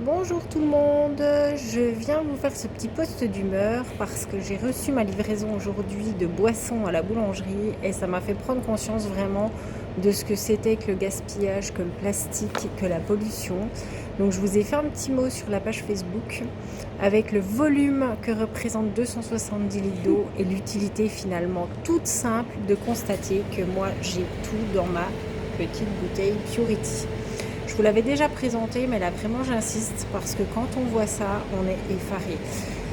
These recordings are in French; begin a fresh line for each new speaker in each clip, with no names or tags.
Bonjour tout le monde, je viens vous faire ce petit post d'humeur parce que j'ai reçu ma livraison aujourd'hui de boissons à la boulangerie et ça m'a fait prendre conscience vraiment de ce que c'était que le gaspillage, que le plastique, que la pollution. Donc je vous ai fait un petit mot sur la page Facebook avec le volume que représente 270 litres d'eau et l'utilité finalement toute simple de constater que moi j'ai tout dans ma petite bouteille Purity. Je vous l'avais déjà présenté, mais là vraiment j'insiste parce que quand on voit ça, on est effaré.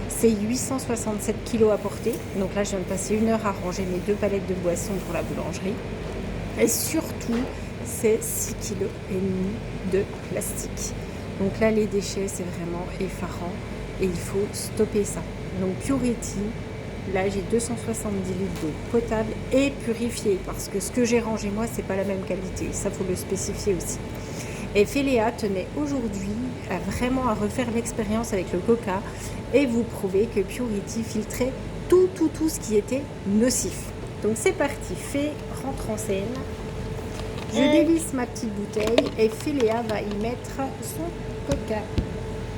C'est 867 kg à porter. Donc là, je viens de passer 1 heure à ranger mes 2 palettes de boissons pour la boulangerie. Et surtout, c'est 6,5 kg de plastique. Donc là, les déchets, c'est vraiment effarant et il faut stopper ça. Donc Purity, là j'ai 270 litres d'eau potable et purifiée parce que ce que j'ai rangé moi, c'est pas la même qualité. Ça, faut le spécifier aussi. Et Féléa tenait aujourd'hui vraiment à refaire l'expérience avec le coca et vous prouver que Purity filtrait tout ce qui était nocif. Donc c'est parti, Fé rentre en scène. Je dévisse ma petite bouteille et Féléa va y mettre son coca.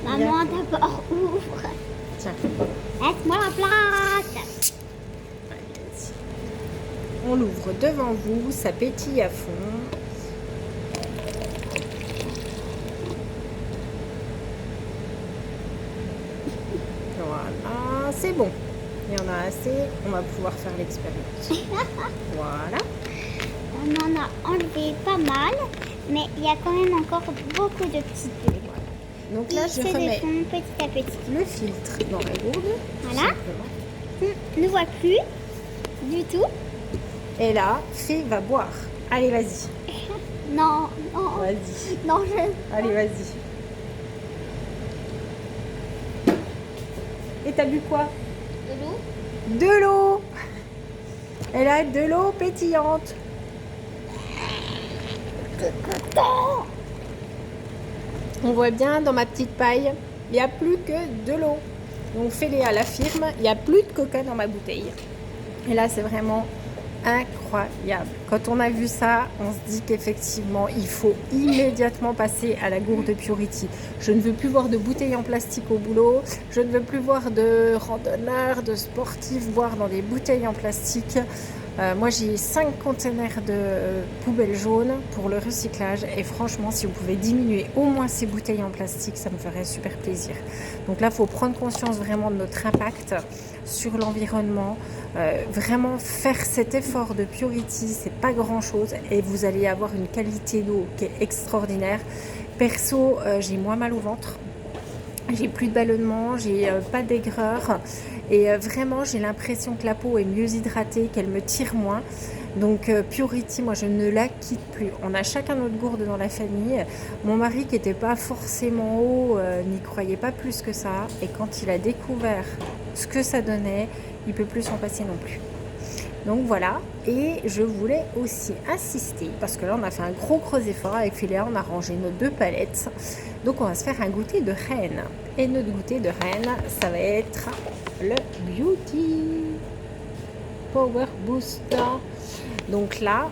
Maman, d'abord ouvre.
Tiens.
Laisse-moi la place.
On l'ouvre devant vous, ça pétille à fond. Voilà, c'est bon. Il y en a assez, on va pouvoir faire l'expérience. Voilà.
On en a enlevé pas mal, mais il y a quand même encore beaucoup de petites bulles.
Donc là, je
Ils se
remets
défont petit à petit.
le filtre dans la gourde.
Voilà. On ne voit plus du tout.
Et là, Fé va boire. Allez, vas-y.
Non, non.
Vas-y.
Non, je...
Allez, vas-y. Et t'as bu quoi?
De l'eau.
De l'eau. Elle a de l'eau pétillante. On voit bien dans ma petite paille, il n'y a plus que de l'eau. Donc Féléa l'affirme, il n'y a plus de coca dans ma bouteille. Et là, c'est vraiment incroyable. Quand on a vu ça, on se dit qu'effectivement, il faut immédiatement passer à la gourde Purity. Je ne veux plus voir de bouteilles en plastique au boulot. Je ne veux plus voir de randonneurs, de sportifs boire dans des bouteilles en plastique. Moi, j'ai 5 containers de poubelles jaunes pour le recyclage. Et franchement, si vous pouvez diminuer au moins ces bouteilles en plastique, ça me ferait super plaisir. Donc là, il faut prendre conscience vraiment de notre impact sur l'environnement. Vraiment faire cet effort de Purity, c'est pas grand chose et vous allez avoir une qualité d'eau qui est extraordinaire. Perso, j'ai moins mal au ventre, j'ai plus de ballonnement, j'ai pas d'aigreur et vraiment j'ai l'impression que la peau est mieux hydratée, qu'elle me tire moins. Donc Purity, moi je ne la quitte plus. On a chacun notre gourde dans la famille. Mon mari qui n'était pas forcément haut n'y croyait pas plus que ça. Et quand il a découvert ce que ça donnait, il ne peut plus s'en passer non plus. Donc voilà, et je voulais aussi insister, parce que là on a fait un gros effort avec Féléa, on a rangé nos 2 palettes. Donc on va se faire un goûter de reine. Et notre goûter de reine, ça va être le Beauty Power Boost. Donc là,